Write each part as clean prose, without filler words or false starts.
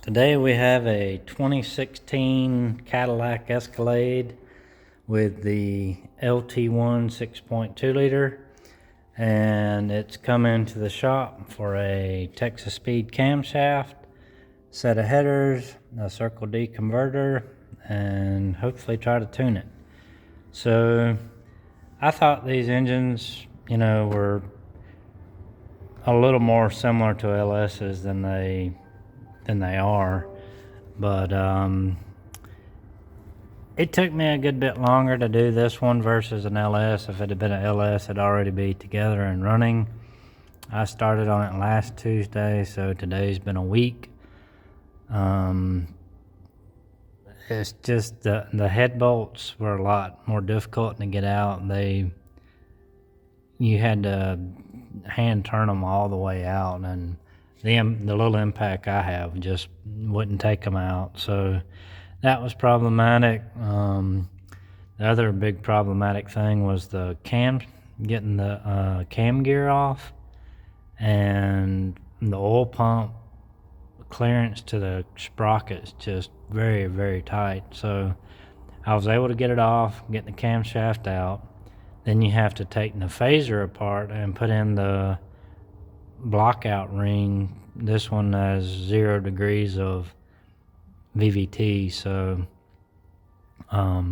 Today we have a 2016 Cadillac Escalade with the LT1 6.2 liter, and it's coming to the shop for a Texas Speed camshaft, set of headers, a Circle D converter, and hopefully try to tune it. So I thought these engines, were a little more similar to LS's than they are, but it took me a good bit longer to do this one versus an LS. If it had been an LS, it'd already be together and running. I started on it last Tuesday, so today's been a week. It's just the head bolts were a lot more difficult to get out. You had to hand turn them all the way out, and the little impact I have just wouldn't take them out. So that was problematic. The other big problematic thing was getting the cam gear off, and the oil pump clearance to the sprocket's just very, very tight. So I was able to get it off, get the camshaft out. Then you have to take the phaser apart and put in the blockout ring. This one has 0 degrees of VVT, so I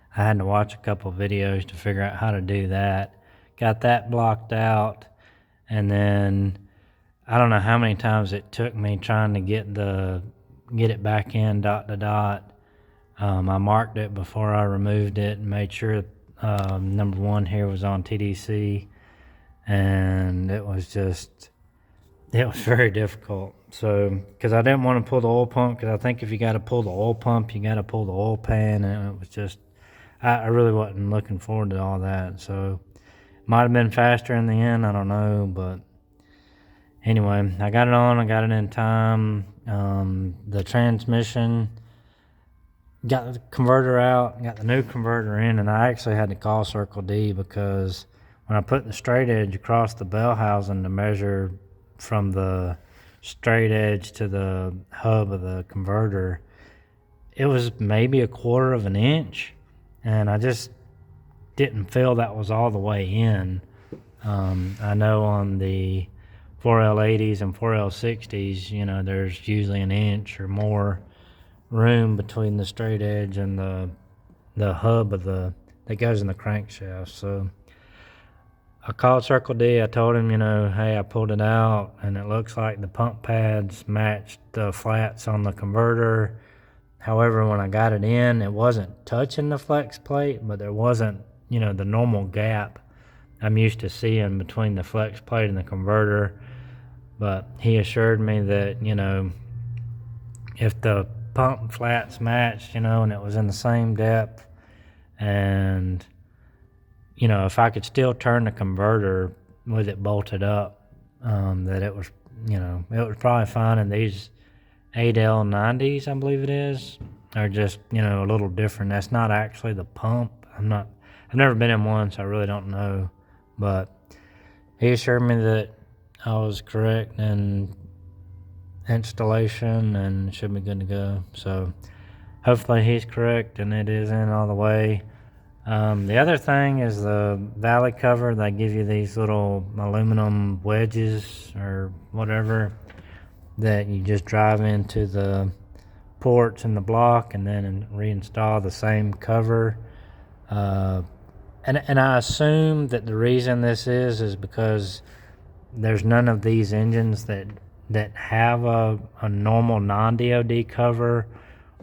had to watch a couple videos to figure out how to do that. Got that blocked out, and then I don't know how many times it took me trying to get it back in dot to dot. I marked it before I removed it and made sure number 1 here was on TDC, and it was very difficult. So, because I didn't want to pull the oil pump, because I think if you got to pull the oil pump, you got to pull the oil pan, and it was just, I really wasn't looking forward to all that. So, might have been faster in the end, I don't know, but anyway, I got it on, I got it in time. The transmission, got the converter out, got the new converter in, and I actually had to call Circle D because when I put the straight edge across the bell housing to measure from the straight edge to the hub of the converter, it was maybe 1/4 of an inch, and I just didn't feel that was all the way in. I know on the 4L80s and 4L60s, there's usually an inch or more room between the straight edge and the hub of that goes in the crankshaft. So I called Circle D. I told him, hey, I pulled it out, and it looks like the pump pads matched the flats on the converter. However, when I got it in, it wasn't touching the flex plate, but there wasn't, the normal gap I'm used to seeing between the flex plate and the converter. But he assured me that, if the pump flats matched, and it was in the same depth, and if I could still turn the converter with it bolted up, that it was, it was probably fine. And these 8L90s, I believe it is, are just, a little different. That's not actually the pump. I've never been in one, so I really don't know. But he assured me that I was correct in installation and it should be good to go. So hopefully he's correct and it is in all the way. The other thing is the valley cover. They give you these little aluminum wedges or whatever that you just drive into the ports in the block and then reinstall the same cover. And I assume that the reason this is because there's none of these engines that have a normal non-DOD cover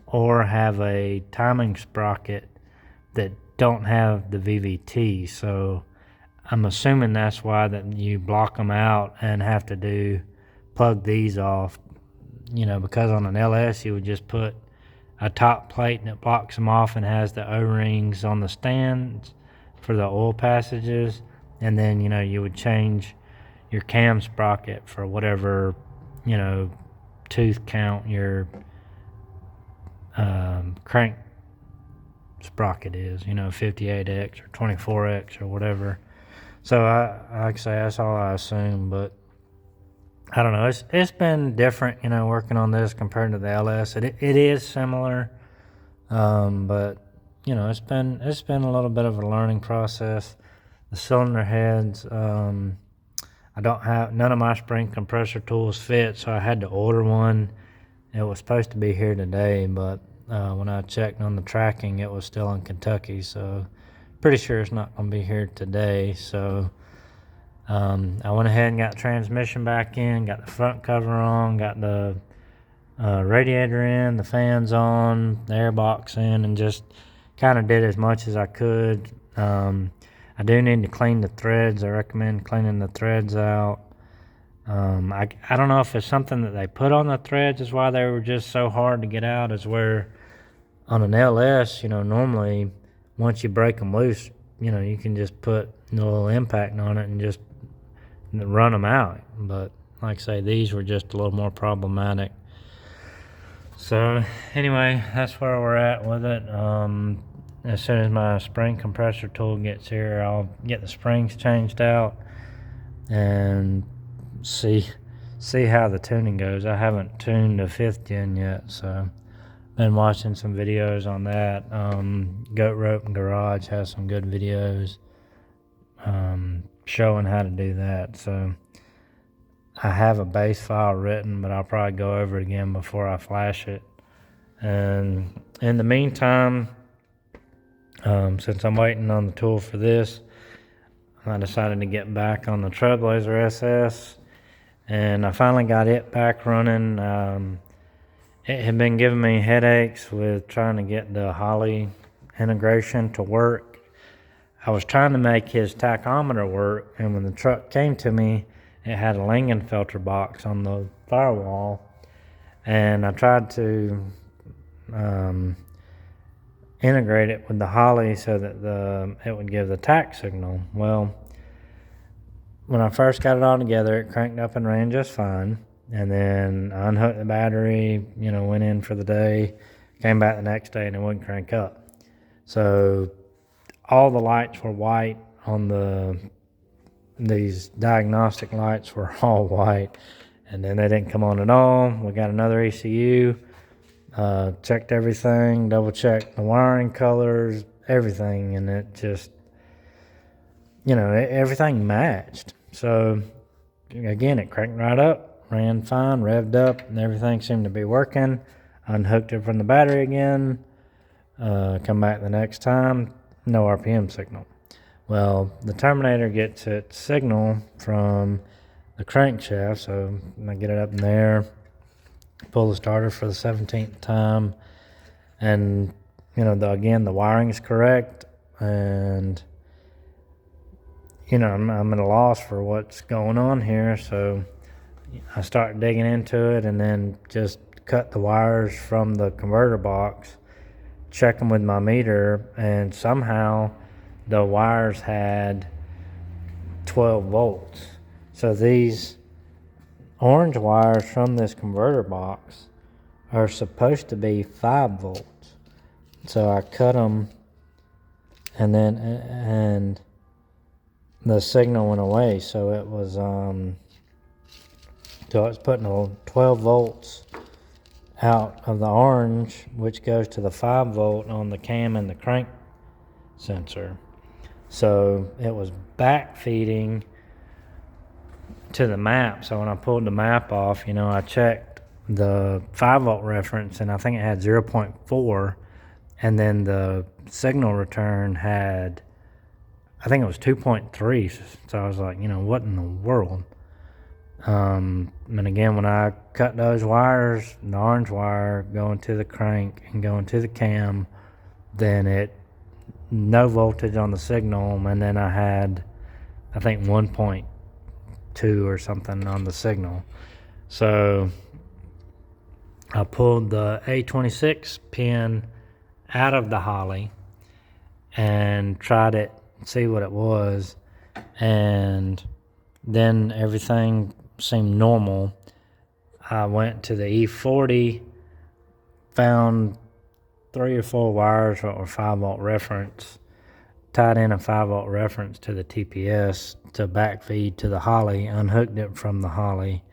or have a timing sprocket that don't have the VVT. So I'm assuming that's why that you block them out and have to plug these off, because on an LS you would just put a top plate and it blocks them off and has the O-rings on the stands for the oil passages, and then you would change your cam sprocket for whatever tooth count your crank sprocket is, 58X or 24X or whatever. So like I say, that's all I assume. But I don't know. It's been different, working on this compared to the LS. It is similar, but it's been a little bit of a learning process. The cylinder heads, I don't have none of my spring compressor tools fit, so I had to order one. It was supposed to be here today, but when I checked on the tracking, it was still in Kentucky, so pretty sure it's not going to be here today. So I went ahead and got the transmission back in, got the front cover on, got the radiator in, the fans on, the air box in, and just kind of did as much as I could. I do need to clean the threads. I recommend cleaning the threads out. I don't know if it's something that they put on the threads is why they were just so hard to get out, is where on an LS, normally once you break them loose, you can just put a little impact on it and just run them out. But like I say, these were just a little more problematic. So anyway, that's where we're at with it. As soon as my spring compressor tool gets here, I'll get the springs changed out and see how the tuning goes. I haven't tuned the 5th gen yet, so been watching some videos on that. Goat Rope and Garage has some good videos showing how to do that. So I have a base file written, but I'll probably go over it again before I flash it. And in the meantime, since I'm waiting on the tool for this, I decided to get back on the Trailblazer SS, and I finally got it back running. It had been giving me headaches with trying to get the Holley integration to work. I was trying to make his tachometer work, and when the truck came to me, it had a Langen filter box on the firewall, and I tried to integrate it with the Holley so that it would give the tach signal. Well, when I first got it all together, it cranked up and ran just fine. And then I unhooked the battery, went in for the day, came back the next day, and it wouldn't crank up. So all the lights were white on these diagnostic lights were all white, and then they didn't come on at all. We got another ECU, checked everything, double checked the wiring colors, everything, and it just, everything matched. So again, it cranked right up, ran fine, revved up, and everything seemed to be working. Unhooked it from the battery again, come back the next time, no RPM signal. Well, the terminator gets its signal from the crankshaft, so I get it up in there, pull the starter for the 17th time, and again, the wiring is correct, and I'm at a loss for what's going on here. So I start digging into it, and then just cut the wires from the converter box, check them with my meter, and somehow the wires had 12 volts. So these orange wires from this converter box are supposed to be 5 volts. So I cut them, and the signal went away. So it was putting 12 volts out of the orange, which goes to the 5 volt on the cam and the crank sensor. So it was back feeding to the map. So when I pulled the map off, I checked the 5 volt reference, and I think it had 0.4, and then the signal return had, I think it was 2.3. So I was like, what in the world? And again, when I cut those wires, the orange wire going to the crank and going to the cam, then no voltage on the signal, and then I had, I think, 1.2 or something on the signal. So I pulled the A26 pin out of the Holley and tried it, see what it was, and then everything seemed normal. I went to the E40, found 3 or 4 wires or 5 volt reference, tied in a 5 volt reference to the TPS to backfeed to the Holley, unhooked it from the Holley,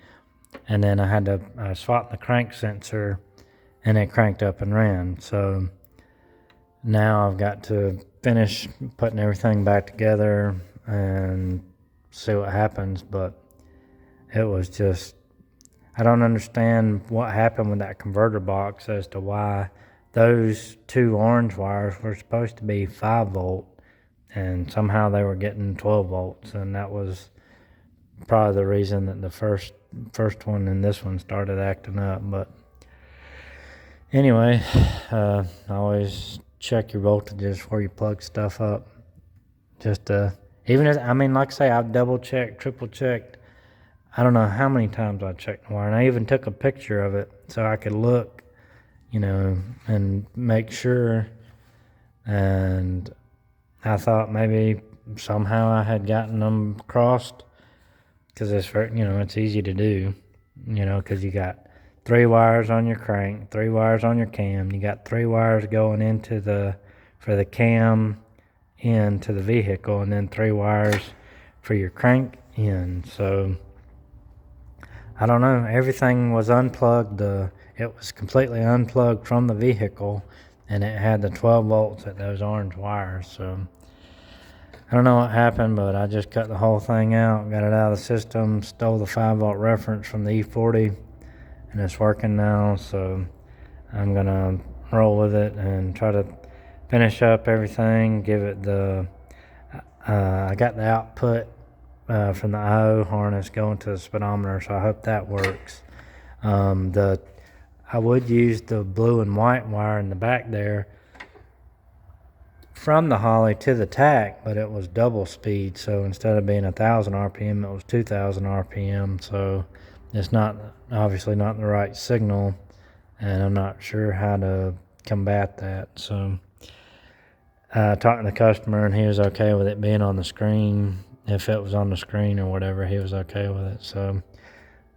and then I swapped the crank sensor, and it cranked up and ran. So now I've got to finish putting everything back together and see what happens. But it was just, I don't understand what happened with that converter box as to why those two orange wires were supposed to be 5 volt, and somehow they were getting 12 volts, and that was probably the reason that the first one and this one started acting up. But anyway, always check your voltages before you plug stuff up. Just even if, I mean, like I say, I've double checked, triple checked. I don't know how many times I checked the wire, and I even took a picture of it so I could look, and make sure. And I thought maybe somehow I had gotten them crossed, because it's easy to do, because you got 3 wires on your crank, 3 wires on your cam. You got 3 wires going for the cam into the vehicle, and then 3 wires for your crank in. So I don't know. Everything was unplugged. It was completely unplugged from the vehicle, and it had the 12 volts at those orange wires. So I don't know what happened, but I just cut the whole thing out, got it out of the system, stole the 5 volt reference from the E40, and it's working now. So I'm gonna roll with it and try to finish up everything. Give it I got the output from the IO harness going to the speedometer, so I hope that works. I would use the blue and white wire in the back there from the Holley to the tack, but it was double speed, so instead of being 1,000 RPM, it was 2,000 RPM. So it's obviously not the right signal, and I'm not sure how to combat that. So I talked to the customer, and he was okay with it being on the screen. If it was on the screen or whatever, he was okay with it. So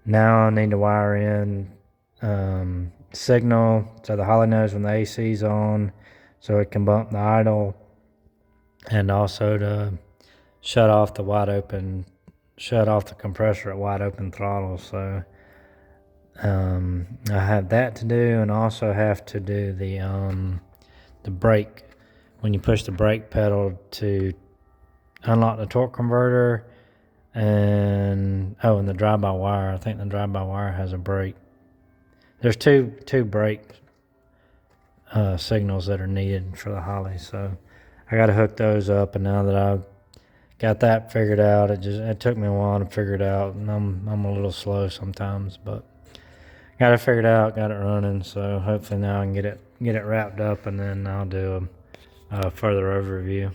now I need to wire in signal so the Holley knows when the AC's on, so it can bump the idle, and also to shut off the compressor at wide open throttle. So I have that to do, and also have to do the brake. When you push the brake pedal to unlock the torque converter, and the drive-by-wire. I think the drive-by-wire has a brake. There's two brake signals that are needed for the Holley, so I got to hook those up. And now that I've got that figured out, it took me a while to figure it out, and I'm a little slow sometimes, but got it figured out, got it running. So hopefully now I can get it wrapped up, and then I'll do a further overview.